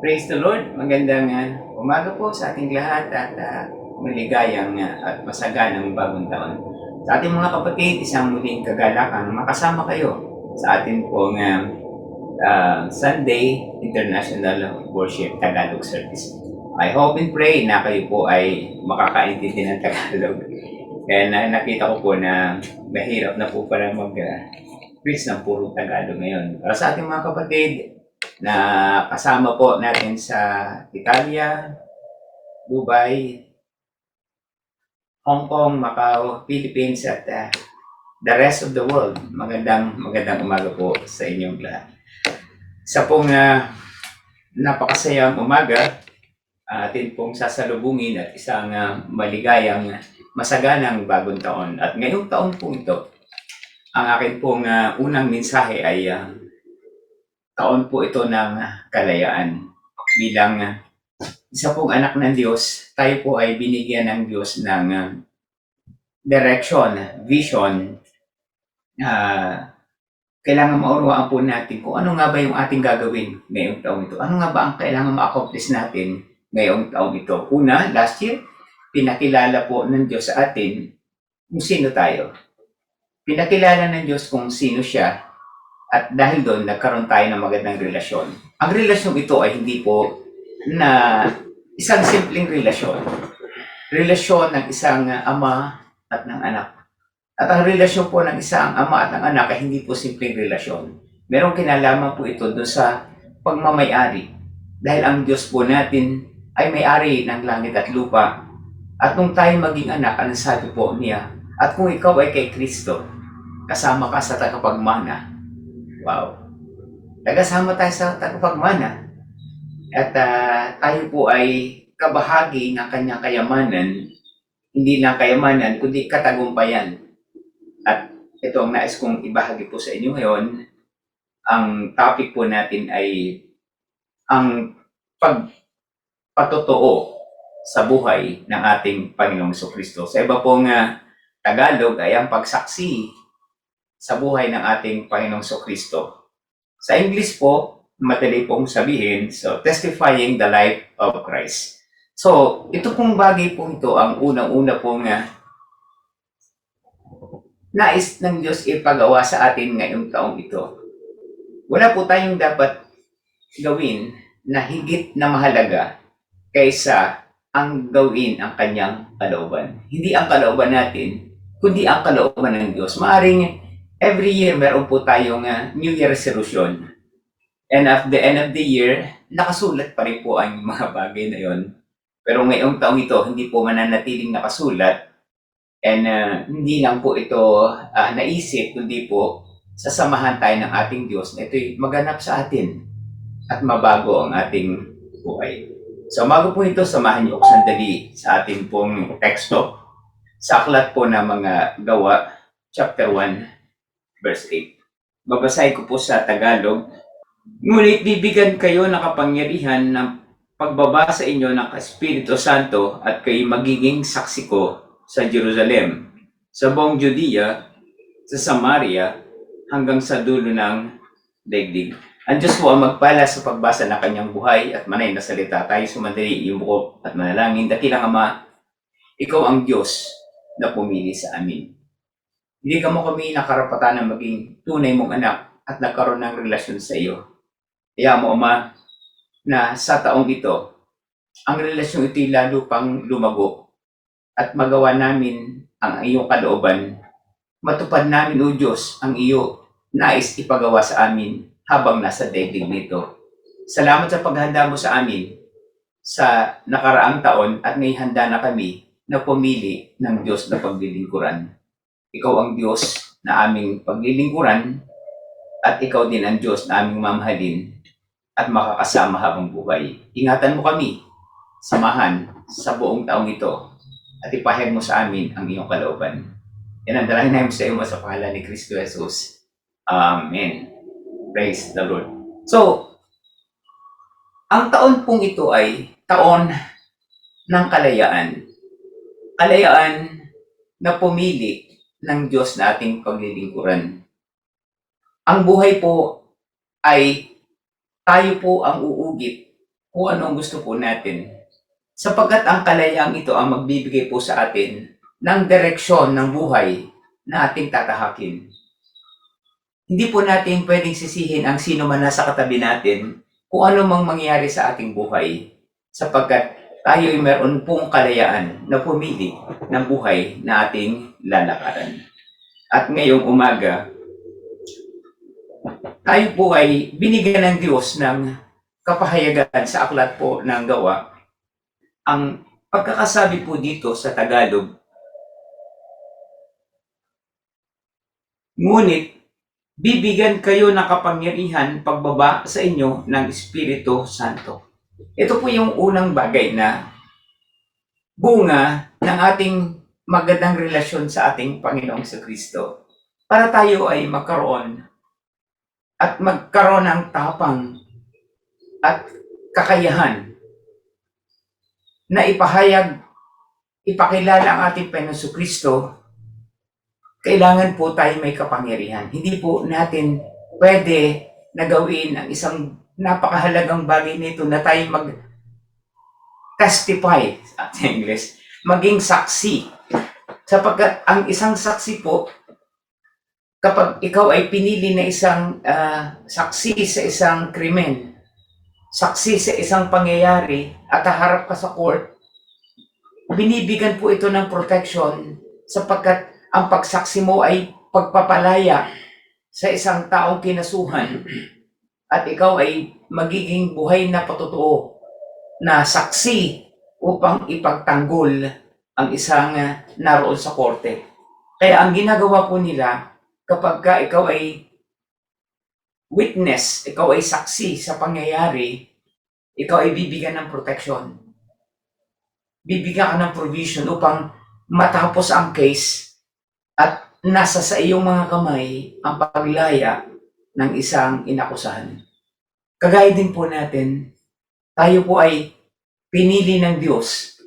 Praise the Lord. Magandang umaga po sa ating lahat at maligayang at masaganang bagong taon. Sa ating mga kapatid, isang muling kagalakan makasama kayo sa ating pong Sunday International Worship Tagalog Service. I hope and pray na kayo po ay makakaintindi ng Tagalog. Kaya nakita ko po na mahirap na po para mag-preach ng puro Tagalog ngayon. Para sa ating mga kapatid, na kasama po natin sa Italia, Dubai, Hong Kong, Macau, Philippines at the rest of the world. Magandang umaga po sa inyong lahat. Sa pong napakasayang umaga, atin pong sasalubungin at isang maligayang, masaganang bagong taon. At ngayong taon po ito, ang akin pong unang mensahe ay taon po ito ng kalayaan. Bilang isa pong anak ng Diyos, tayo po ay binigyan ng Diyos ng direction, vision. Kailangan maunawaan po natin kung ano nga ba yung ating gagawin ngayong taong ito. Ano nga ba ang kailangan ma-accomplish natin ngayong taong ito? Una, last year, pinakilala po ng Diyos sa atin kung sino tayo. Pinakilala ng Diyos kung sino siya. At dahil doon, nagkaroon tayo ng magandang relasyon. Ang relasyon ito ay hindi po na isang simpleng relasyon. Relasyon ng isang ama at ng anak. At ang relasyon po ng isang ama at ng anak ay hindi po simpleng relasyon. Merong kinalaman po ito doon sa pagmamayari. Dahil ang Diyos po natin ay may-ari ng langit at lupa. At nung tayo maging anak, ang sabi po niya, at kung ikaw ay kay Kristo, kasama ka sa tagapagmana. Wow. Nagasama tayo sa tagapagmana. At tayo po ay kabahagi ng kanyang kayamanan, hindi lang kayamanan, kundi katagumpayan. At ito ang nais kong ibahagi po sa inyo ngayon. Ang topic po natin ay ang pagpatotoo sa buhay ng ating Panginoong Jesucristo. Sa iba pong Tagalog ay ang pagsaksi sa buhay ng ating Panginoong Jesucristo. Sa English po, madali pong sabihin, so testifying the life of Christ. So, ito pong bagay po ito, ang unang-una pong nais ng Diyos ipagawa sa atin ngayong taong ito. Wala po tayong dapat gawin na higit na mahalaga kaysa ang gawin ang kanyang kalooban. Hindi ang kalooban natin, kundi ang kalooban ng Diyos. Maaring every year, meron po tayong New Year resolution. And at the end of the year, nakasulat pa rin po ang mga bagay na yon. Pero ngayong taong ito, hindi po mananatiling nakasulat. And hindi lang po ito naisip, kundi po sasamahan tayo ng ating Diyos na ito'y maganap sa atin at mabago ang ating buhay. So, umaga po ito, samahan niyo ako sandali sa ating pong teksto. Sa aklat po ng mga gawa, chapter 1, verse 8. Babasahin ko po sa Tagalog. Ngunit bibigyan kayo ng kapangyarihan ng pagbaba sa inyo ng Espiritu Santo at kayo magiging saksi ko sa Jerusalem, sa buong Judea, sa Samaria, hanggang sa dulo ng daigdig. Ang Diyos po ang magpala sa pagbasa ng kanyang buhay at manay na salita. Tayo sumandali yung buko at manalangin. Dakilang Ama, ikaw ang Diyos na pumili sa amin. Hindi ka mo kami nakarapatan na maging tunay mong anak at nagkaroon ng relasyon sa iyo. Kaya mo, Ama, na sa taong ito, ang relasyon ito'y lalo pang lumago at magawa namin ang iyong kalooban. Matupad namin, O Diyos, ang iyo nais ipagawa sa amin habang nasa daigdig nito. Salamat sa paghanda mo sa amin sa nakaraang taon at may handa na kami na pumili ng Diyos na paglilingkuran. Ikaw ang Diyos na aming paglilingkuran at ikaw din ang Diyos na aming mamahalin at makakasama habang buhay. Ingatan mo kami, samahan sa buong taong ito at ipahayag mo sa amin ang iyong kalooban. Yan ang dalangin namin sa iyo sa pangalan ni Kristo Jesus. Amen. Praise the Lord. So, ang taon pong ito ay taon ng kalayaan. Kalayaan na pumili ng Diyos na ating paglilingkuran. Ang buhay po ay tayo po ang uugit kung ano ang gusto po natin. Sapagkat ang kalayaang ito ang magbibigay po sa atin ng direksyon ng buhay na ating tatahakin. Hindi po natin pwedeng sisihin ang sino man nasa katabi natin kung ano mang mangyari sa ating buhay, sapagkat tayo ay meron pong kalayaan na pumili ng buhay na ating lalakaran. At ngayong umaga, tayo po ay binigyan ng Diyos ng kapahayagan sa aklat po ng Gawa. Ang pagkakasabi po dito sa Tagalog, ngunit bibigyan kayo ng kapangyarihan pagbaba sa inyo ng Espiritu Santo. Ito po yung unang bagay na bunga ng ating magandang relasyon sa ating Panginoong Kristo. Para tayo ay magkaroon ng tapang at kakayahan na ipakilala ang ating Panginoong Kristo. Kailangan po tayo may kapangyarihan. Hindi po natin pwede na gawin ang isang napakahalagang bagay nito na tayo mag-testify sa English, maging saksi. Sapagkat ang isang saksi po, kapag ikaw ay pinili na isang saksi sa isang krimen, saksi sa isang pangyayari at haharap ka sa court, binibigyan po ito ng protection sapagkat ang pagsaksi mo ay pagpapalaya sa isang taong kinasuhan at ikaw ay magiging buhay na patotoo na saksi upang ipagtanggol ang isang naroon sa korte. Kaya ang ginagawa po nila kapag ka ikaw ay witness, ikaw ay saksi sa pangyayari, ikaw ay bibigyan ng protection. Bibigyan ka ng provision upang matapos ang case at nasa sa iyong mga kamay ang paglaya ng isang inakusahan. Kagaya din po natin, tayo po ay pinili ng Diyos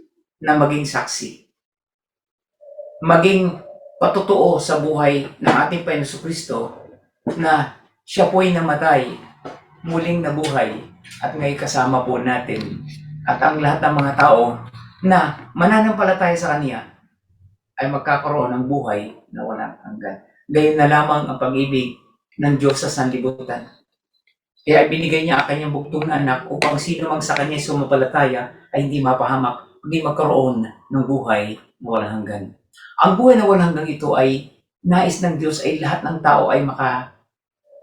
na maging saksi. Maging patotoo sa buhay ng ating Panginoon Kristo na siya po ay namatay, muling nabuhay, at ngayon kasama po natin at ang lahat ng mga tao na mananampalataya sa Kanya ay magkakaroon ng buhay na walang hanggan. Gayon na lamang ang pag-ibig ng Diyos sa sanlibutan. Kaya binigay niya ang kanyang bugtong na anak upang sino mang sa kanya sumampalataya ay hindi mapahamak, hindi magkaroon ng buhay na walang hanggan. Ang buhay na walang hanggan ito ay nais ng Diyos ay lahat ng tao ay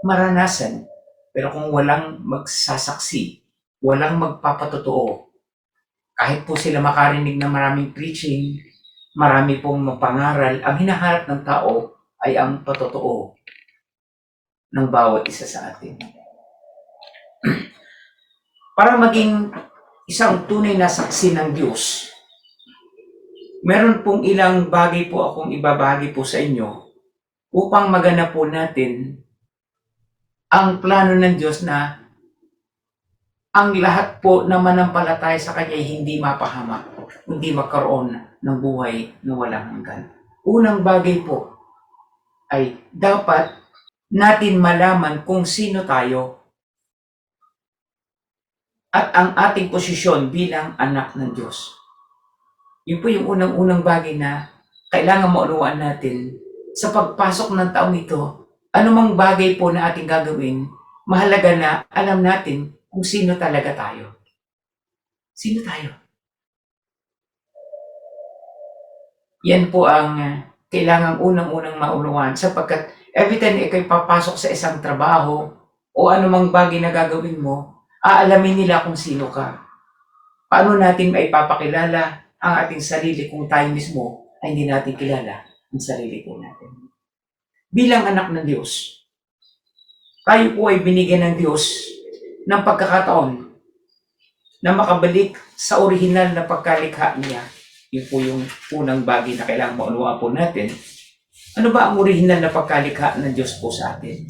maranasan. Pero kung walang magsasaksi, walang magpapatotoo, kahit po sila makarinig ng maraming preaching, marami pong mapangaral, ang hinaharap ng tao ay ang patotoo ng bawat isa sa atin. Para maging isang tunay na saksi ng Diyos, meron pong ilang bagay po akong ibabahagi po sa inyo upang maganap po natin ang plano ng Diyos na ang lahat po na manampalataya sa Kanya ay hindi mapahamak, hindi magkaroon ng buhay na walang hanggan. Unang bagay po ay dapat natin malaman kung sino tayo at ang ating posisyon bilang anak ng Diyos. Yun po yung unang-unang bagay na kailangan maunawaan natin sa pagpasok ng taong ito. Anumang bagay po na ating gagawin, mahalaga na alam natin kung sino talaga tayo. Sino tayo? Yan po ang kailangang unang-unang maunawaan sapagkat every time ikaw'y papasok sa isang trabaho o anumang bagay na gagawin mo, aalamin nila kung sino ka. Paano natin maipapakilala ang ating sarili kung tayo mismo ay hindi natin kilala ang sarili po natin. Bilang anak ng Diyos, tayo po ay binigyan ng Diyos ng pagkakataon na makabalik sa orihinal na pagkalikha niya. Yun po yung unang bagay na kailangan maunawaan po natin. Ano ba ang orihinal na pagkalikha ng Diyos po sa atin?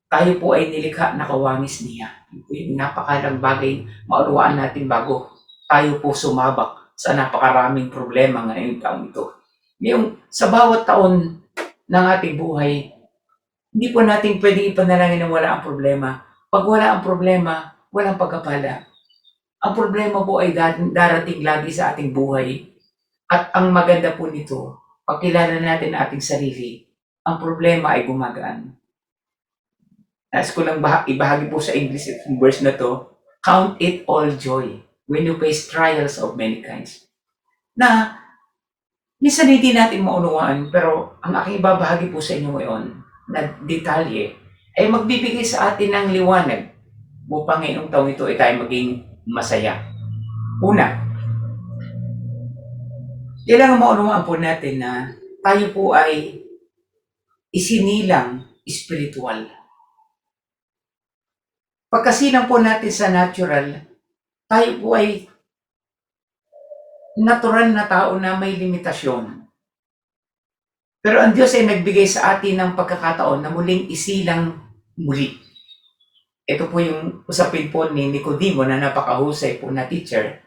Tayo po ay nilikha na kawangis niya. Yun po yung napakalang bagay maunawaan natin bago tayo po sumabak sa napakaraming problema ngayong taong ito. Yung sa bawat taon ng ating buhay, hindi po natin pwedeng ipanalangin na wala ang problema. Pag wala ang problema, walang pagkapala. Ang problema po ay darating lagi sa ating buhay. At ang maganda po nito, pagkilala natin ang ating sarili, ang problema ay gumagaan. Nais ko lang ibahagi po sa English itong verse na to, count it all joy when you face trials of many kinds. Na minsan hindi natin maunawaan, pero ang aking ibabahagi po sa inyo ngayon na detalye ay magbibigay sa atin ng liwanag upang ngayong taong ito ay tayo maging masaya. Una, kailangan maunawaan po natin na tayo po ay isinilang spiritual. Pagkasilang po natin sa natural, tayo po ay natural na tao na may limitasyon. Pero ang Diyos ay nagbigay sa atin ng pagkakataon na muling isilang muli. Ito po yung usapin po ni Nicodemo na napakahusay po na teacher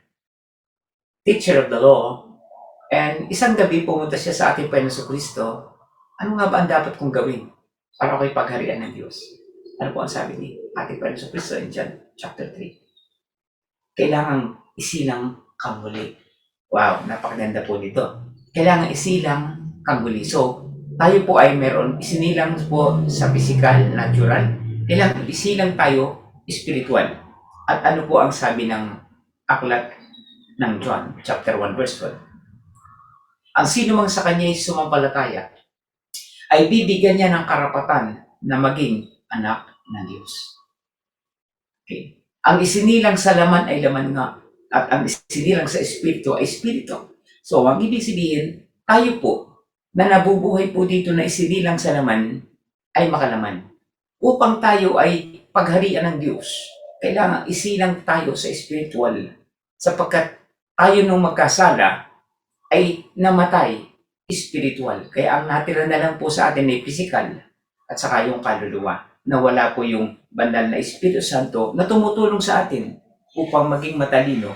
of the law. And isang gabi pumunta siya sa ating Panginoon Kristo. Ano nga ba ang dapat kong gawin para ako'y pagharian ng Diyos? Ano po ang sabi ni ating Panginoon Kristo in John chapter 3? Kailangang isilang kang muli. Wow, napakaganda po nito. Kailangan isilang kang muli. So, tayo po ay meron isinilang po sa physical, natural. Kailangan isilang tayo spiritual. At ano po ang sabi ng aklat ng John chapter 1 verse 12? Ang sino mang sa kanya ay sumampalataya ay bibigyan niya ng karapatan na maging anak ng Diyos. Okay. Ang isinilang sa laman ay laman nga, at ang isinilang sa espiritu ay espiritu. So, ang ibig sabihin, tayo po na nabubuhay po dito na isinilang sa laman ay makalaman. Upang tayo ay pagharian ng Diyos, kailangan isilang tayo sa spiritual, sapagkat tayo nung magkasala ay namatay spiritual. Kaya ang natira na lang po sa atin ay physical at saka yung kaluluwa, na wala po yung banal na Espiritu Santo na tumutulong sa atin upang maging matalino,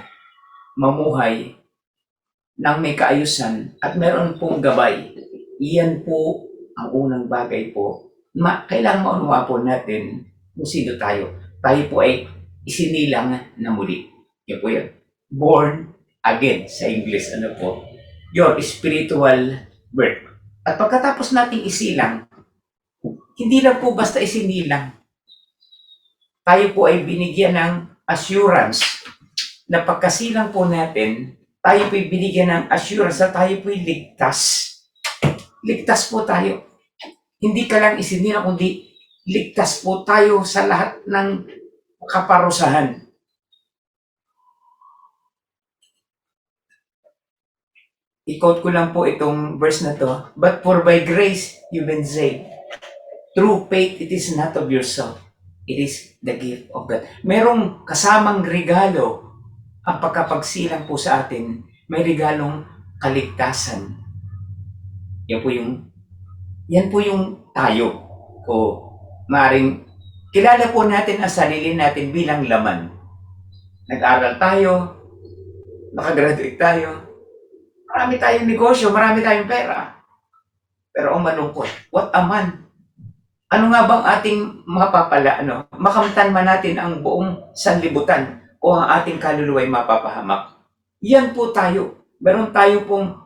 mamuhay ng may kaayusan at meron pong gabay. Iyan po ang unang bagay po. Kailangan maunawa po natin kung sino tayo. Tayo po ay isinilang na muli. Yan po yan. Born again sa English. Ano po? Your spiritual birth. At pagkatapos nating isilang, hindi lang po basta isinilang. Tayo po ay binigyan ng assurance na pagkasilang po natin, tayo po ay binigyan ng assurance na tayo po ay ligtas. Ligtas po tayo. Hindi ka lang isinilang, kundi ligtas po tayo sa lahat ng kaparusahan. I-quote ko lang po itong verse na to. But for by grace you've been saved. Through faith, it is not of yourself. It is the gift of God. Merong kasamang regalo ang pagkapagsilang po sa atin. May regalong kaligtasan. Yan po yung tayo. O maring kilala po natin ang sarili natin bilang laman. Nag-aral tayo, nakagraduate tayo, marami tayong negosyo, marami tayong pera. Pero ang malungkot, what a man. Ano nga bang ating mapapala, makamtan man natin ang buong sanlibutan o ang ating kaluluwa ay mapapahamak. Yan po tayo. Meron tayo pong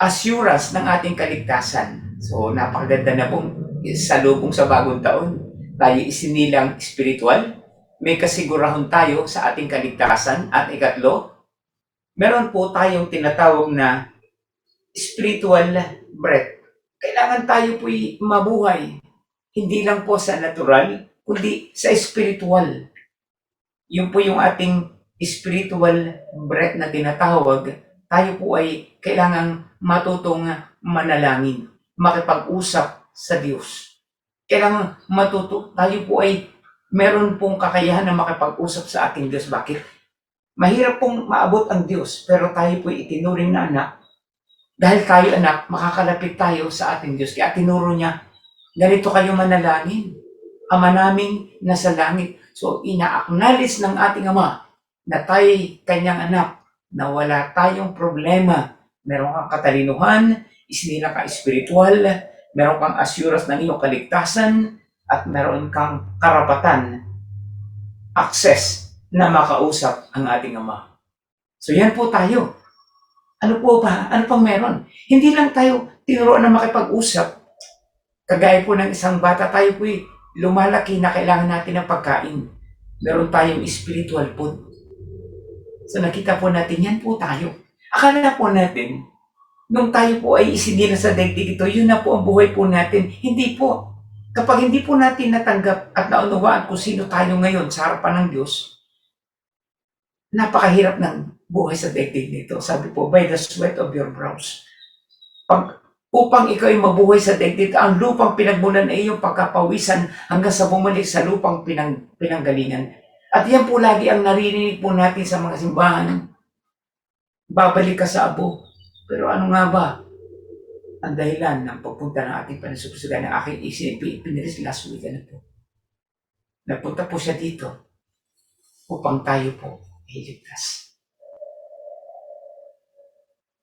assurance ng ating kaligtasan. So, napakaganda na pong salubong sa bagong taon. Tayo isinilang spiritual. May kasigurahan tayo sa ating kaligtasan. At ikatlo, meron po tayong tinatawag na spiritual breath. Kailangan tayo po'y mabuhay. Hindi lang po sa natural, kundi sa spiritual. Yun po yung ating spiritual breath na tinatawag. Tayo po ay kailangang matutong manalangin, makipag-usap sa Diyos. Kailangan tayo po ay meron pong kakayahan na makipag-usap sa ating Diyos. Bakit? Mahirap pong maabot ang Diyos, pero tayo po itinuring na anak. Dahil tayo anak, makakalapit tayo sa ating Diyos. Kaya tinuro niya, ganito kayo manalangin. Ama naming nasa langit. So, ina-acknowledge ng ating Ama na tayo'y kanyang anak, na wala tayong problema. Meron kang katalinuhan, isinilang ka spiritual, meron kang assurance ng iyong kaligtasan, at meron kang karapatan access na makausap ang ating Ama. So yan po tayo. Ano po ba? Ano pang meron? Hindi lang tayo tinuruan na makipag-usap. Kagaya po ng isang bata, tayo po lumalaki na kailangan natin ng pagkain. Meron tayong spiritual food. So nakita po natin, yan po tayo. Akala po natin, nung tayo po ay isinila sa daigdig ito, yun na po ang buhay po natin. Hindi po. Kapag hindi po natin natanggap at naunawaan kung sino tayo ngayon sa harapan ng Diyos, napakahirap ng buhay sa daigdig nito. Sabi po, by the sweat of your brows. Upang ikaw ay mabuhay sa daigdig, ang lupang pinagmulan ay iyong pagkapawisan hanggang sa bumalik sa lupang pinanggalingan. At yan po lagi ang naririnig po natin sa mga simbahan. Babalik ka sa abo. Pero ano nga ba ang dahilan ng pagpunta ng ating panasupusugan ng aking isip, piniris last week na po. Napunta po siya dito upang tayo po iligtas.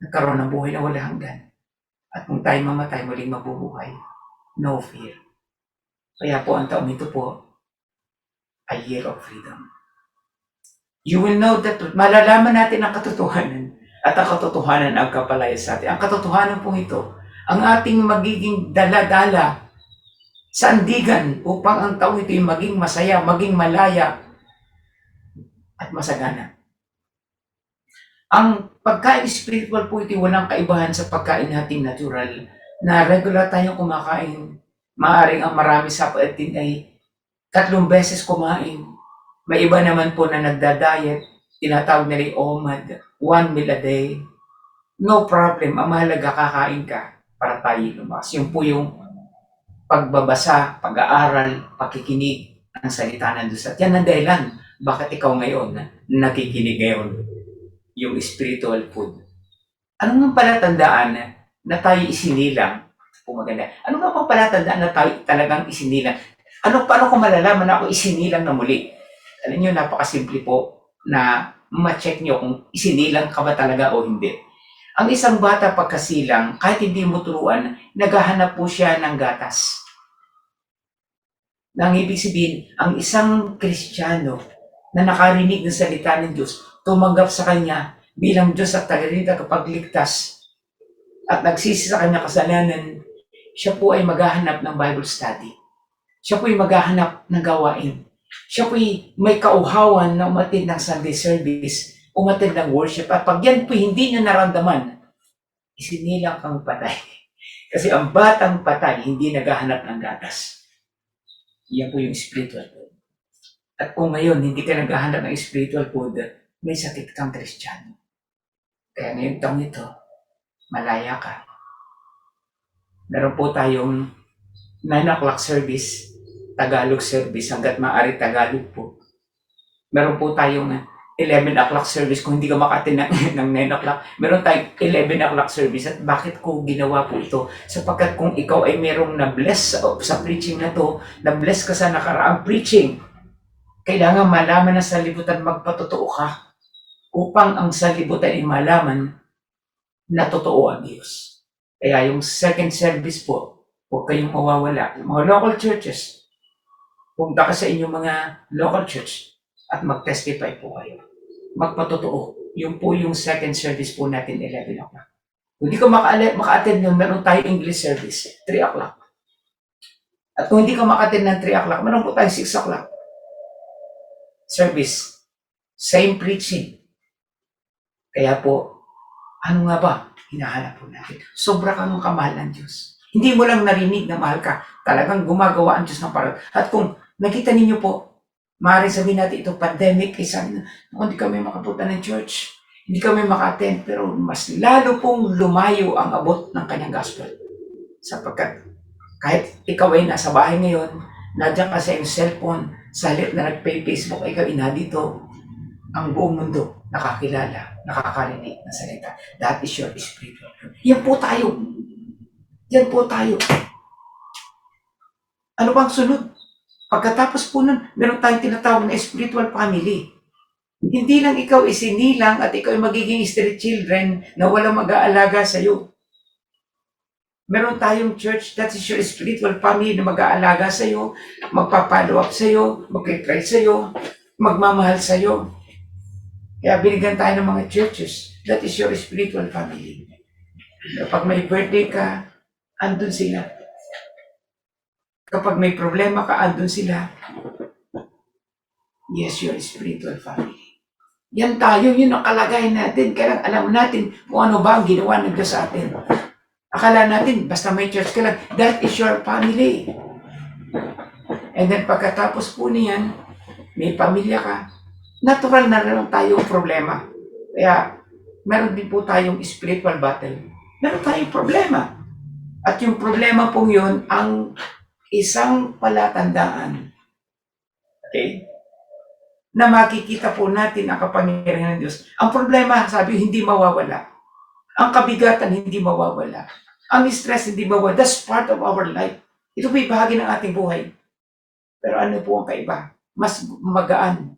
Nagkaroon ng buhay na wala hanggan. At kung tayo mamatay, muling mabubuhay. No fear. Kaya po ang taong ito po, a year of freedom. You will know that, malalaman natin ang katotohanan at ang katotohanan ang kapalaya sa atin. Ang katotohanan po ito, ang ating magiging dala-dala sa andigan upang ang taong ito ay maging masaya, maging malaya at masagana. Ang pagkain spiritual po ito walang kaibahan sa pagkain nating natural na regular tayong kumakain. Maaring ang marami sa atin ay 3 beses kumain. May iba naman po na nagda-diet, tinatawag nila yung OMAD, 1 meal a day. No problem, ang mahalaga kakain ka para tayo lumas. Yung po yung pagbabasa, pag-aaral, pakikinig ng salita ng Diyos. At yan ang dahilan, bakit ikaw ngayon nakikinig ngayon, yung spiritual food. Ano nga palatandaan na tayo isinilang? Maganda. Ano nga pang palatandaan na tayo talagang isinilang? Paano ko malalaman na ako isinilang na muli? Alam nyo, napakasimple po na ma-check nyo kung isinilang ka ba talaga o hindi. Ang isang bata pagkasilang, kahit hindi mo turuan, naghahanap po siya ng gatas. Nang ibig sabihin, ang isang Kristiyano na nakarinig ng salita ng Diyos, tumanggap sa Kanya bilang Diyos at tagapagligtas at nagsisi sa Kanya kasalanan, siya po ay maghahanap ng Bible study. Siya po ay maghahanap ng gawain. Siya po ay may kauhawan na umatid ng Sunday service, umatid ng worship. At pag yan po hindi niya naramdaman, isinilang kang patay. Kasi ang batang patay, hindi naghahanap ng gatas. Yan po yung spiritual food. At kung ngayon, hindi ka naghahanap ng spiritual food, may sakit kang Kristiyano. Kaya ngayong taong ito, malaya ka. Meron po tayong 9 o'clock service, Tagalog service, hanggat maaari Tagalog po. Meron po tayong 11 o'clock service, kung hindi ka makatin ng 9 o'clock, meron tayong 11 o'clock service. At bakit ko ginawa po ito? Sapagkat kung ikaw ay merong na-bless sa preaching na to, na-bless ka sa nakaraang preaching, kailangan malaman na sa libutan, magpatotoo ka upang ang salibutan ay malaman na totoo ang Diyos. Kaya yung second service po, huwag kayong mawawala. Yung mga local churches, punta ka sa inyong mga local church at mag-testify po kayo. Magpatotoo. Yung po yung second service po natin, 11 o'clock. Kung hindi ka maka-attend nun, meron tayo English service, 3 o'clock. At kung hindi ka maka-attend ng 3 o'clock, meron po tayo 6 o'clock. Service. Same preaching. Kaya po, ano nga ba hinahanap po natin? Sobra kang kamahal ng Diyos. Hindi mo lang narinig na mahal ka. Talagang gumagawa ang Diyos ng paraan. At kung nakita ninyo po, maaaring sabihin natin ito, pandemic, sabi na, hindi kami makapunta ng church, hindi kami maka-attend, pero mas lalo pong lumayo ang abot ng kanyang gospel. Sapagkat kahit ikaw ay nasa bahay ngayon, nandiyan ka sa iyong cellphone, sa halip na nag-Facebook, ikaw inadito, ang buong mundo nakakilala, nakakarinig ng salita. That is your spiritual. Yan po tayo. Yan po tayo. Ano bang sunod? Pagkatapos po nun, meron tayong tinatawag na spiritual family. Hindi lang ikaw isinilang at ikaw ay magiging street children na walang mag-aalaga sa iyo. Meron tayong church, that is your spiritual family na mag-aalaga sa iyo, magpa-follow up sa iyo, mag-pray sa iyo, magmamahal sa'yo. Kaya binigyan tayo ng mga churches. That is your spiritual family. Kapag may birthday ka, andun sila. Kapag may problema ka, andun sila. Yes, your spiritual family. Yan tayo, yun ang kalagayan natin. Kaya alam natin kung ano ba ang ginawa ng Diyos sa atin. Akala natin, basta may church ka lang, that is your family. And then pagkatapos po niyan, may pamilya ka, natural na rin tayong problema. Kaya meron din po tayong spiritual battle. Meron tayong problema. At yung problema pong yun, ang isang palatandaan. Okay? Na makikita po natin ang kapangyarihan ng Diyos. Ang problema, sabi, hindi mawawala. Ang kabigatan, hindi mawawala. Ang stress, hindi mawawala. That's part of our life. Ito po'y bahagi ng ating buhay. Pero ano po ang kaiba? Mas magaan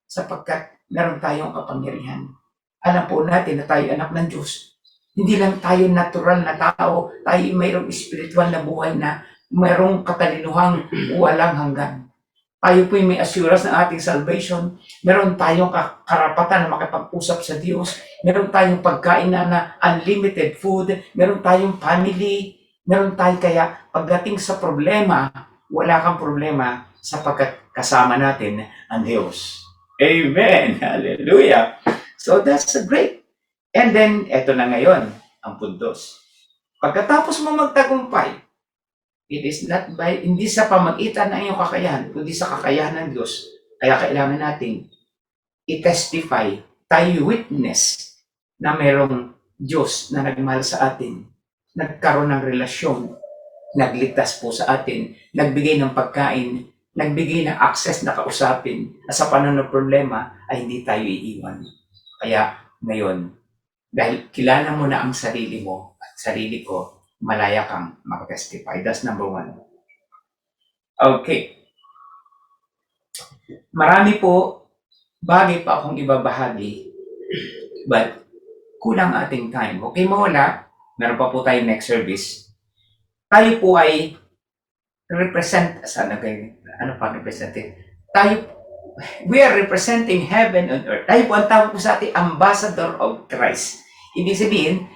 sapagkat meron tayong kapangyarihan. Alam po natin na tayo anak ng Diyos. Hindi lang tayo natural na tao, tayo mayroong spiritual na buhay na mayroong katalinuhang walang hanggan. Tayo po may assurance ng ating salvation. Meron tayong karapatan na makipag-usap sa Diyos. Meron tayong pagkain na unlimited food. Meron tayong family. Meron tayong kaya pagdating sa problema, wala kang problema sapagkat kasama natin ang Diyos. Amen! Hallelujah! So that's great. And then, eto na ngayon, ang puntos. Pagkatapos mo magtagumpay, it is not by, hindi sa pamagitan ng iyong kakayahan, kundi sa kakayahan ng Diyos. Kaya kailangan natin i-testify, tayo witness na mayroong Diyos na nagmahal sa atin, nagkaroon ng relasyon, nagligtas po sa atin, nagbigay ng pagkain, nagbigay ng access na kausapin, at sa panahon ng problema ay hindi tayo iiwan. Kaya ngayon, dahil kilala mo na ang sarili mo at sarili ko, malaya kang mag-testify. That's number one. Okay. Marami po, bagay pa akong ibabahagi, but kulang ating time. Okay, mawala. Meron pa po tayo next service. Tayo po ay we are representing heaven on earth. Tayo po ang tawag po sa ating ambassador of Christ. Ibig sabihin,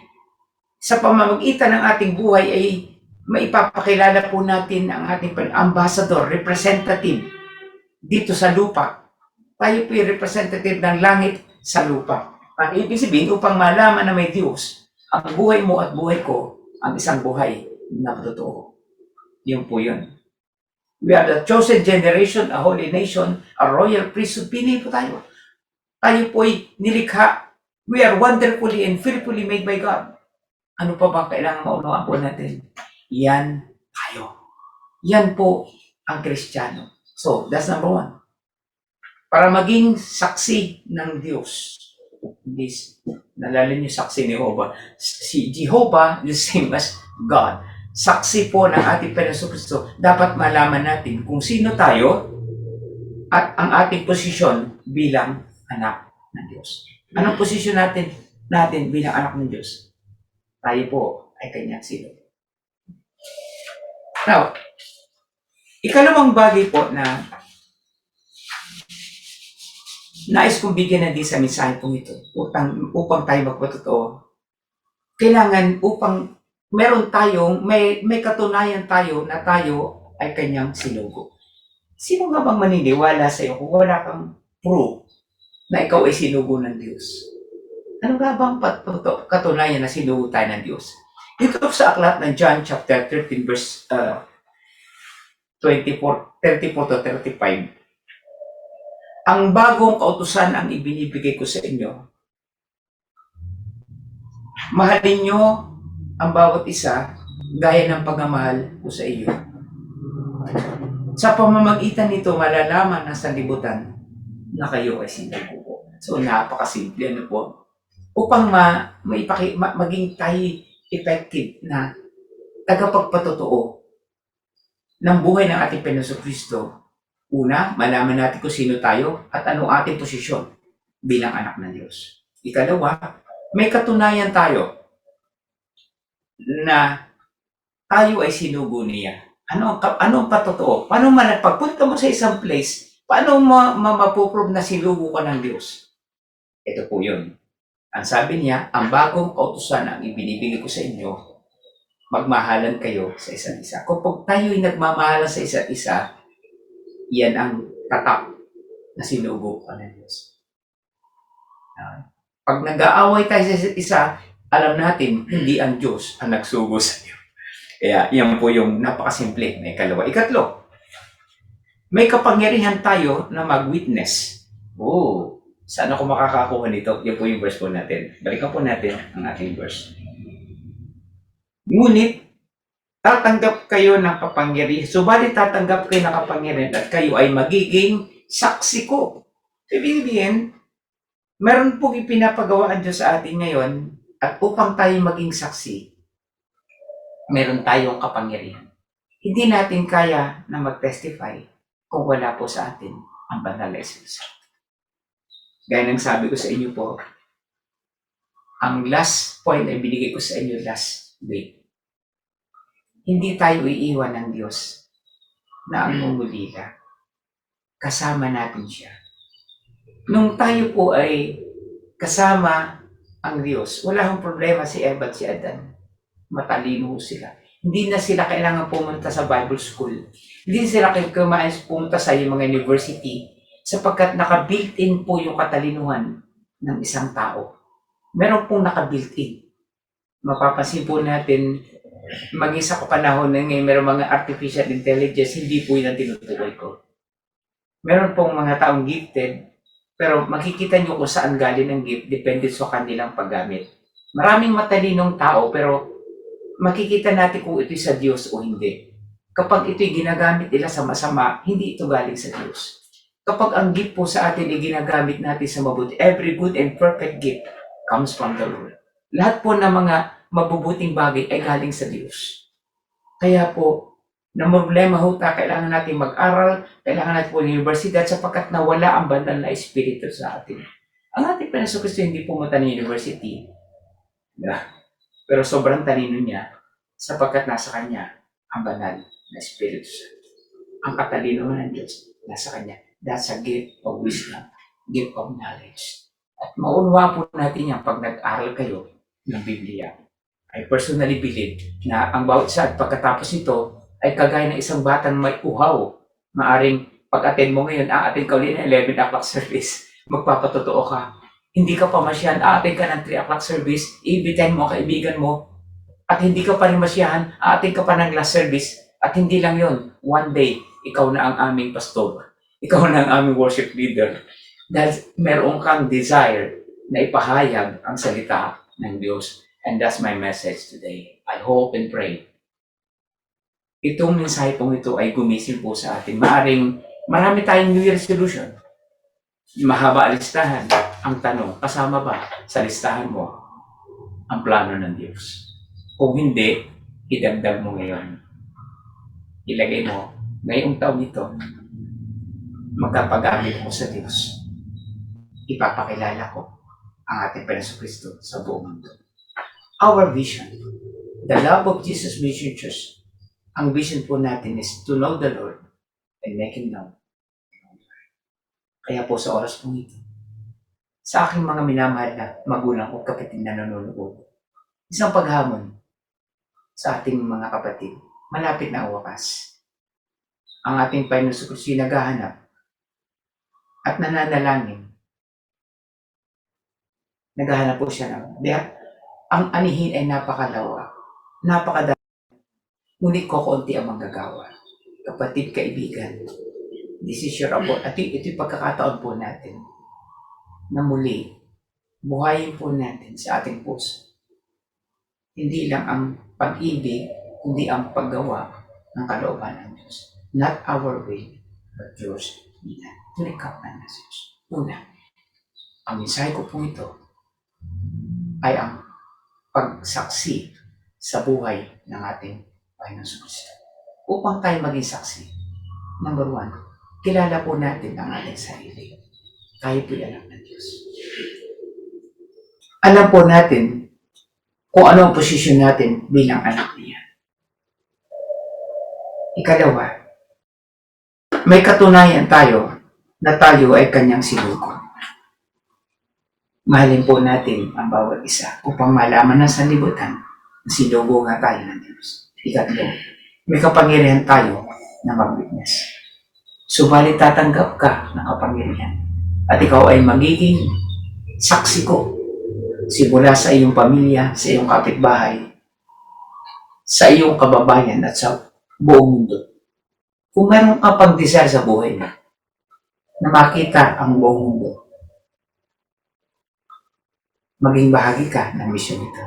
sa pamamagitan ng ating buhay ay maipapakilala po natin ang ating ambassador, representative dito sa lupa. Tayo po yung representative ng langit sa lupa. Ang ibig sabihin, upang malaman na may Diyos, ang buhay mo at buhay ko, ang isang buhay na totoo. Yun po yun. We are the chosen generation, a holy nation, a royal priesthood. Pili po tayo. Tayo po ay nilikha. We are wonderfully and fearfully made by God. Ano pa ba kailangan maunawaan po natin? Yan tayo. Yan po ang Kristiyano. So, that's number one. Para maging saksi ng Diyos. This, nalala niyo saksi ni Jehovah. Si Jehovah, the same as God. Saksi po ng ating Panginoon Kristo. Dapat malaman natin kung sino tayo at ang ating posisyon bilang anak ng Diyos. Anong posisyon natin bilang anak ng Diyos? Tayo po ay kanyang sino. Now, ikalawang bagay po na nais kong bigyan na din sa mensahe pong ito upang tayo magpatotoo. Kailangan upang meron tayong, may katunayan tayo na tayo ay kanyang sinugo. Sino nga bang maniniwala sa iyo kung wala kang proof na ikaw ay sinugo ng Diyos? Ano nga bang katunayan na sinugo tayo ng Diyos? Dito sa aklat ng John chapter 13 verse 34 to 35, ang bagong kautusan ang ibinibigay ko sa inyo. Mahalin nyo ang bawat isa gaya ng pagmamahal ko sa iyo. Sa pamamagitan nito, malalaman ng sanlibutan na kayo ay sinugo ko. So, napakasimple ano po. Upang maging tayo effective na tagapagpatotoo ng buhay ng ating Panginoon Kristo. Una, malaman natin kung sino tayo at anong ating posisyon bilang anak ng Diyos. Ikalawa, may katunayan tayo na tayo ay sinugo niya. Ano ang patotoo? Paano pagpunta mo sa isang place, Paano mapuprove na sinugo ka ng Diyos? Ito po yun. Ang sabi niya, ang bagong kautusan ang ibinibigay ko sa inyo, magmahalan kayo sa isa't isa. Kapag tayo'y nagmamahalan sa isa't isa, yan ang tatak na sinugo ka ng Diyos. Pag nag-aaway tayo sa isa't isa, alam natin, hindi ang Diyos ang nagsugo sa iyo. Kaya yan po yung napakasimple na ikalawa. Ikatlo, may kapangyarihan tayo na mag-witness. Saan ako makakakuha nito? Yan po yung verse po natin. Balikan po natin ang ating verse. Ngunit, tatanggap kayo ng kapangyarihan. Subalit tatanggap kayo ng kapangyarihan at kayo ay magiging saksi ko. Ibig sabihin, meron pong ipinapagawa ang Diyos sa atin ngayon at upang tayo maging saksi, meron tayong kapangyarihan. Hindi natin kaya na mag-testify kung wala po sa atin ang banal na Espiritu. Gaya ng sabi ko sa inyo po, ang last point na binigay ko sa inyo last week, hindi tayo iiwan ng Diyos na ang umulila. Kasama natin siya. Nung tayo po ay kasama ang Diyos, wala hong problema si Eva at si Adan. Matalino sila. Hindi na sila kailangan pumunta sa Bible school. Hindi sila kailangan pumunta sa mga university sapagkat naka-built-in po yung katalinuhan ng isang tao. Meron pong naka-built-in. Mapapansin po natin, maging sa kapanahon na ngayon, meron mga artificial intelligence, hindi po yun ang tinutukoy ko. Meron pong mga taong gifted, pero makikita nyo kung saan galing ang gift, depende sa kanilang paggamit. Maraming matalinong tao, pero makikita natin kung ito'y sa Diyos o hindi. Kapag ito'y ginagamit nila sa masama, hindi ito galing sa Diyos. Kapag ang gift po sa atin ay ginagamit natin sa mabuti, every good and perfect gift comes from the Lord. Lahat po ng mga mabubuting bagay ay galing sa Diyos. Kaya po, na problema ho kailangan natin mag-aral, kailangan natin po ng universidad sapagkat nawala ang banal na espiritu sa atin. Ang ating Panginoon Kristo hindi pumunta ng university. Pero sobrang talino niya sapagkat nasa Kanya ang banal na espiritu. Ang katalinohan ng Diyos nasa Kanya. That's a gift of wisdom, gift of knowledge. At maunwa po natin yan pag nag-aral kayo ng Biblia. I personally believe na ang bawat isa at pagkatapos ito ay kagaya ng isang batang may uhaw. Maaring pag-attend mo ngayon, a-attend ka ulit ng 11 o'clock service. Magpapatotoo ka. Hindi ka pa masyahan, a-attend ka ng 3 o'clock service, ibitin mo ang kaibigan mo, at hindi ka pa rin masyahan, a-attend ka pa ng last service, at hindi lang yon, one day, ikaw na ang aming pastor. Ikaw na ang aming worship leader. Dahil meron kang desire na ipahayag ang salita ng Diyos. And that's my message today. I hope and pray. Itong mensahe pong ito ay gumising po sa atin. Marami tayong New Year resolution. Mahaba listahan. Ang tanong, kasama ba sa listahan mo ang plano ng Diyos? Kung hindi, idagdag mo ngayon. Ilagay mo, ngayong taon ito, magkapagamit mo sa Diyos. Ipapakilala ko ang ating Panginoon Kristo sa buong mundo. Our vision, the love of Jesus Mission Church, ang vision po natin is to know the Lord and make Him known. Kaya po sa oras po ito, sa aking mga minamahal na magulang o kapatid na nanonood, isang paghamon sa ating mga kapatid, malapit na ang wakas. Ang ating Panginoon Kristo naghahanap at nananalangin. Naghahanap po siya ng ang anihin ay napakalawa, napakadami, ngunit kokonti ang manggagawa. Kapatid, kaibigan, this is your abot. At ito'y pagkakataon po natin na muli, buhayin po natin sa ating puso. Hindi lang ang pag-ibig, kundi ang paggawa ng kalooban ng Diyos. Not our way, but yours. Tulikap na message. Una, ang mensahe ko po ito ay ang pagsaksi sa buhay ng ating Panginoon Kristo. Upang tayo maging saksi, number one, kilala po natin ang ating sarili. Tayo po'y anak ng Diyos. Alam po natin kung ano ang posisyon natin bilang anak niya. Ikalawa, may katunayan tayo na tayo ay kanyang sinugo. Mahalin po natin ang bawat isa upang malaman ng sanlibutan na sinugo nga tayo ng Diyos. Ikatlo, may kapangyarihan tayo na mag-witness. Subalit tatanggap ka ng kapangyarihan at ikaw ay magiging saksi ko simula sa iyong pamilya, sa iyong kapitbahay, sa iyong kababayan at sa buong mundo. Kung meron kang pag-desire sa buhay mo, na makita ang buong mundo, maging bahagi ka ng misyon ito.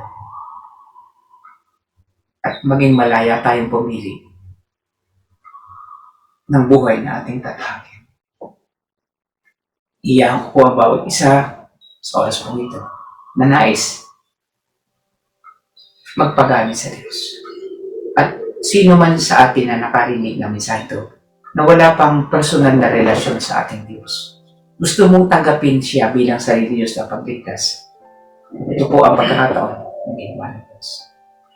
At maging malaya tayong pumili ng buhay na ating tatahagin. Iyahan ko po ang bawat isa sa oras po ito na nais magpagamit sa Diyos. At sino man sa atin na nakarinig ng mensahe ito na wala pang personal na relasyon sa ating Diyos, gusto mong tanggapin siya bilang sarili Diyos na pagligtas, ito po ang pagkakataon ng ginawa ng Diyos.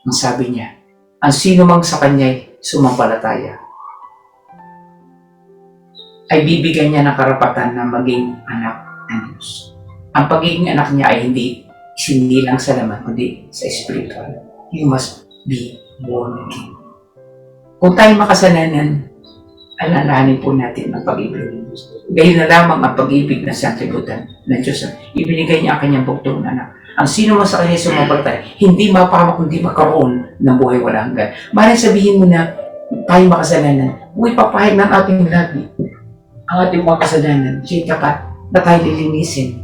Ang sabi niya, ang sino mang sa Kanya'y sumampalataya ay bibigyan niya ng karapatan na maging anak ng Diyos. Ang pagiging anak niya ay hindi lang sa laman, kundi sa spiritual. You must be born again. Kung tayo makasalanan, alalahanin po natin ang pag-ibig ng Diyos. Gayun na lamang ang pag-ibig na sanglibutan ng Diyos. Ibinigay niya ang kanyang bugtong anak. Ang sino man sa kanya sumampalataya, hindi mapahamak kundi magkaroon ng buhay walang hanggan. Maaaring sabihin mo na tayo makasalanan, huwag papahid ng ating labi. Ang ating mga kasalanan, siya'y tapat na tayo lilinisin.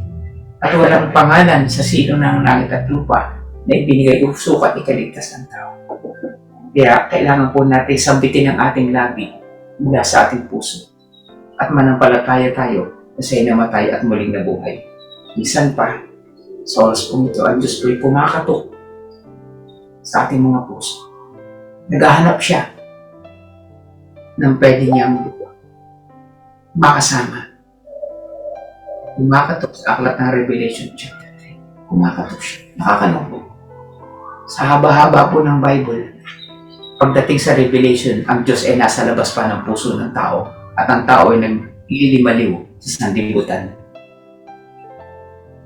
At walang pangalan sa sino ng langit at lupa na ibinigay sukat ikaligtas ng tao. Kaya kailangan po natin sambitin ang ating labi mula sa ating puso. At manampalataya tayo na siya'y namatay at muling nabuhay. Minsan pa, sa oras po ito, ang Diyos po'y pumakatok sa ating mga puso. Naghahanap siya ng pwede niyang makasama. Kumakatok sa aklat ng Revelation chapter 3. Kumakatok siya. Nakakalungkot. Sa haba-haba po ng Bible, pagdating sa Revelation, ang Diyos ay nasa labas pa ng puso ng tao at ang tao ay nag-ilimaliw sa sanlibutan.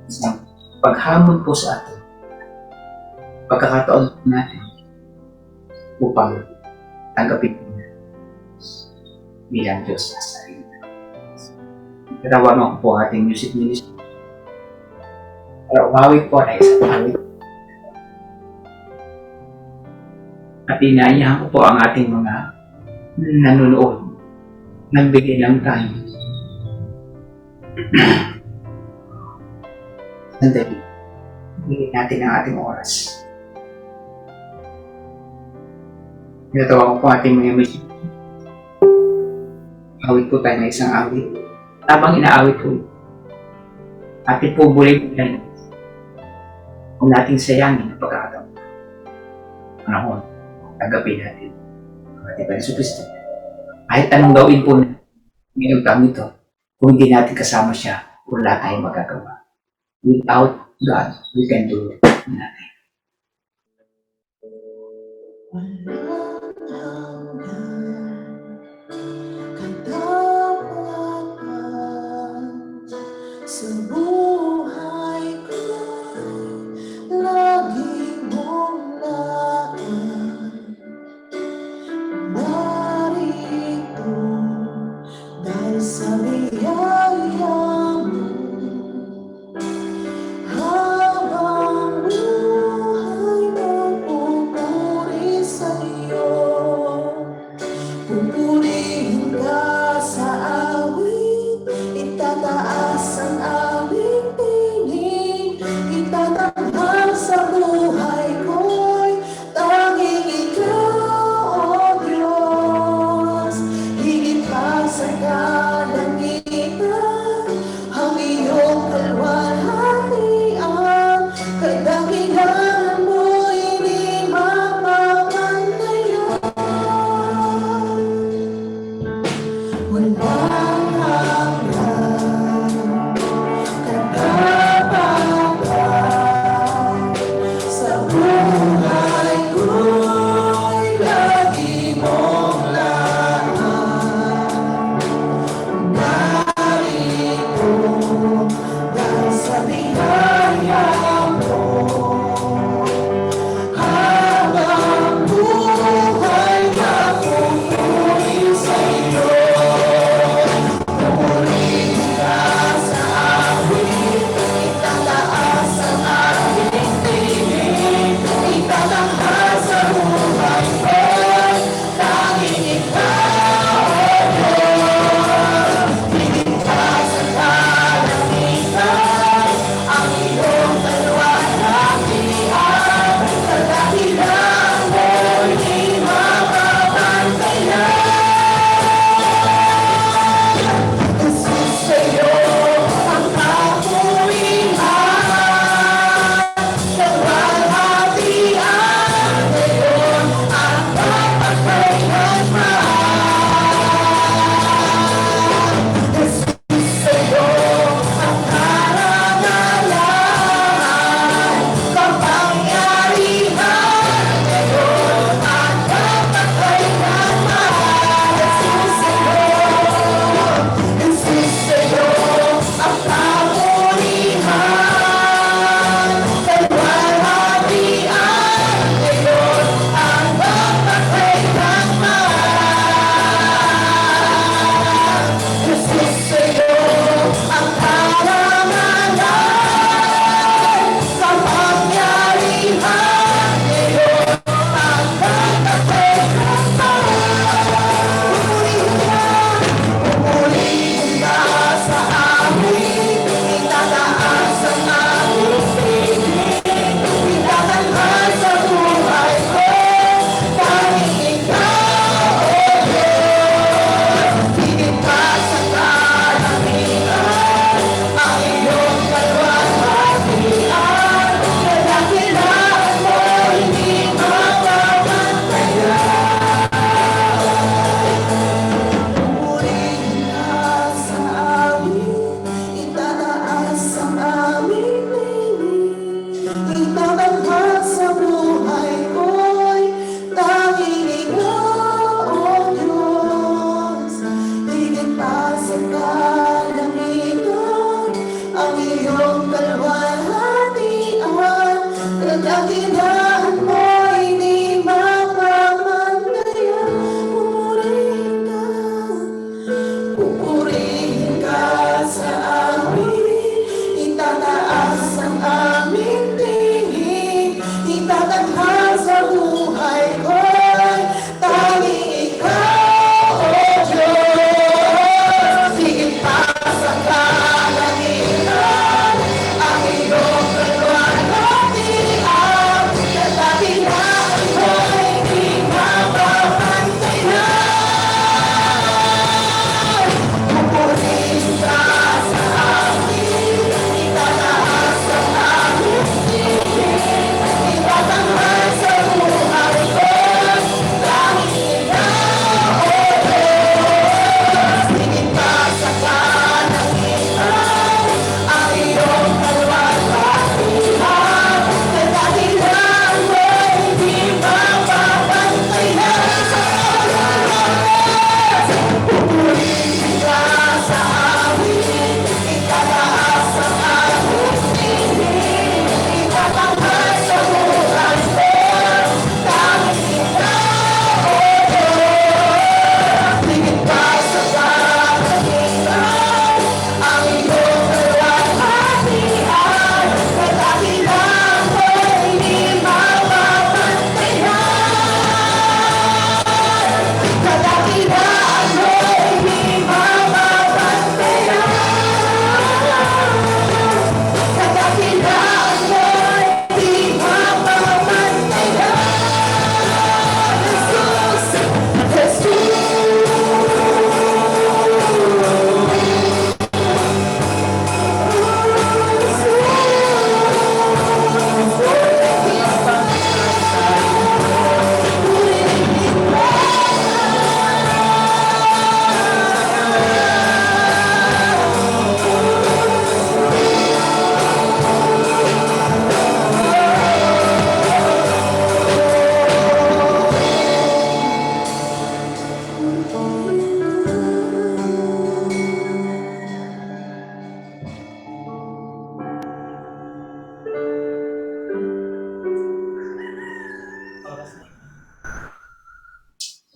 Isang paghamon po sa atin, pagkakataon natin upang tanggapin natin bilang Diyos sa sarili. Tinawagan ko po ating music ministry para umawit po na isang awit. At inaayahan ko po ang ating mga nanonood. Nagbigay ng time. Sandali. Bigyan natin ang ating oras. Tinatawa ko po ating mga music. Awit po tayo na isang awit. Habang inaawit ko, atin po bulit-bulit kung nating sayangin ang pagkakataon. Panahon, tagapin natin ang ating Panginoon Kristo. Kahit anong gawin po ngayong taon ito, kung hindi natin kasama siya, wala tayong magagawa. Without God, we can do nothing. Sa buhay ko, laging mong laan. Narito, dahil sa biyaya mo, habang buhay magpupuri sa'yo. Pupurihin ka sa awit, itataas ang aming piling, itatanghal sa buhay ko'y tanging ikaw, O Diyos. Higit pa sa kalangitan, ang iyong kalwalhatian, kadakilaan mo'y di mapapantayan.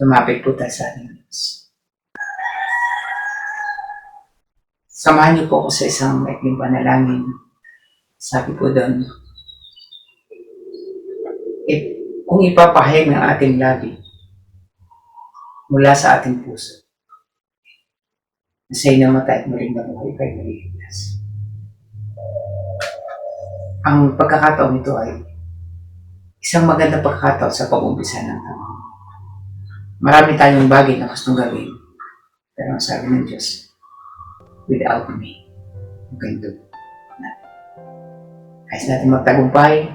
Lumapit po tayo sa ating Diyos. Samahan niyo po ako sa isang maikling panalangin. Sabi po doon, kung ipapahayag ng ating labi mula sa ating puso, na siya'y namatay at muling nabuhay kay Maligtas. Ang pagkakataon nito ay isang magandang pagkakataon sa pag-umpisa ng taon. Marami tayong bagay na gustong gawin, pero ang sabi ng Diyos, without me, you can do nothing. Ayos natin magtagumpay,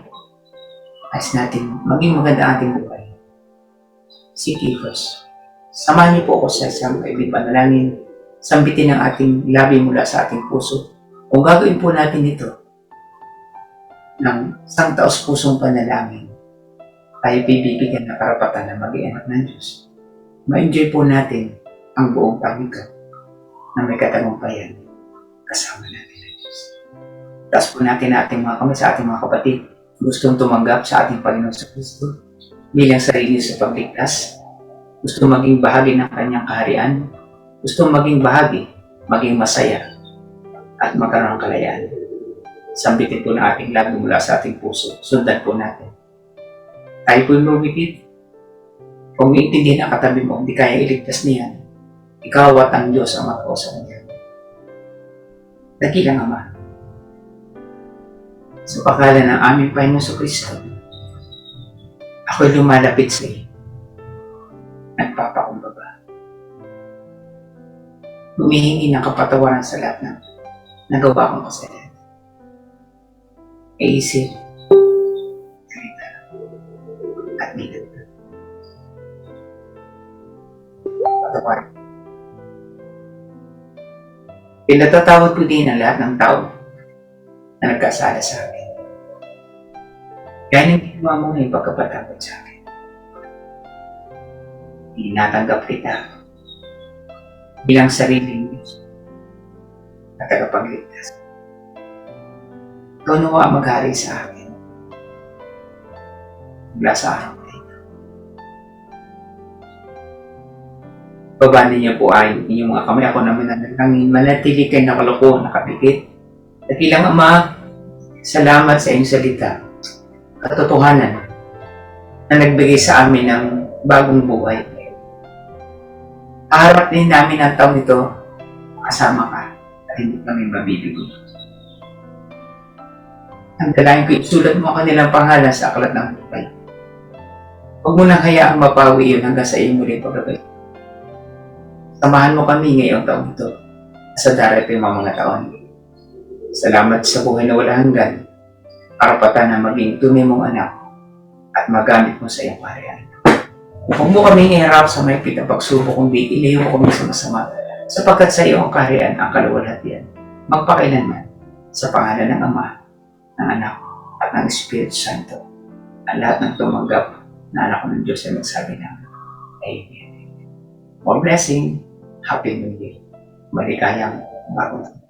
ayos natin maging maganda ang ating buhay. Seek ye first. Samahan niyo po ako sa isang maikling panalangin, sambitin ang ating labi mula sa ating puso. Kung gagawin po natin ito ng isang taos-pusong panalangin, tayo bibigyan ng karapatan na maging anak ng Diyos. Ma-enjoy po natin ang buong paglikod na may katagumpayan kasama natin ng Diyos. Taas po natin ating mga kamay sa ating mga kapatid gustong tumanggap sa ating Panginoon sa Kristo bilang sarili sa pagligtas, gustong maging bahagi ng kanyang kaharian, gustong maging bahagi, maging masaya, at magkaroon ng kalayaan. Sambitin po na ating labi mula sa ating puso. Sundan po natin. Tayo po yung lumipid. Kung iintindihin ang katabi mo, hindi kaya iligtas niyan. Ikaw at ang Diyos ang magkausa niya. Dakilang Ama, sa pangalan ng aming Panginoon sa Kristo, ako'y lumalapit sa iyo. Nagpapakumbaba. Humihingi ng kapatawaran sa lahat ng nagawa kong kasalanan. Isip, salita, at nilat. Patawaran. Pinatatawad ko din ang lahat ng tao na nagkasala sa akin. Kaya nang ginawa mo na yung pagkapatawad sa akin. Tinatanggap kita bilang sariling Diyos at tagapagligtas. Ikaw nawa maghari sa akin mula sa araw na ito. Babanin niyo po ay inyong mga kamay. Ako naman nanalangin, manatili kayo nakaloko, nakapikit. Dakilang Ama, salamat sa iyong salita, katotohanan na nagbigay sa amin ng bagong buhay. Haharap din namin ang taon ito, kasama ka at hindi kami mabibigo. Ang dalangin ko, isulat mo ang kanilang pangalan sa aklat ng buhay. Huwag mo nang hayaang mapawi yun hanggang sa iyong muling pagbabalik. Samahan mo kami ngayong taon ito sa darating mga taon. Salamat sa buhay na wala hanggan, karapatan na maging tunay mong anak at magamit mo sa iyong kaharian. Huwag mo kami iharap sa may pagsubok, kundi ilayo mo kami sa masama, sapagkat sa iyo ang kaharian ang kaluwalhatian, magpakailanman, sa pangalan ng Ama, ng Anak, at ng Espiritu Santo. Ang lahat ng tumanggap na anak ng Diyos ay magsabi ng Amen. More blessing, Happy New Year, maligayang bagong taon.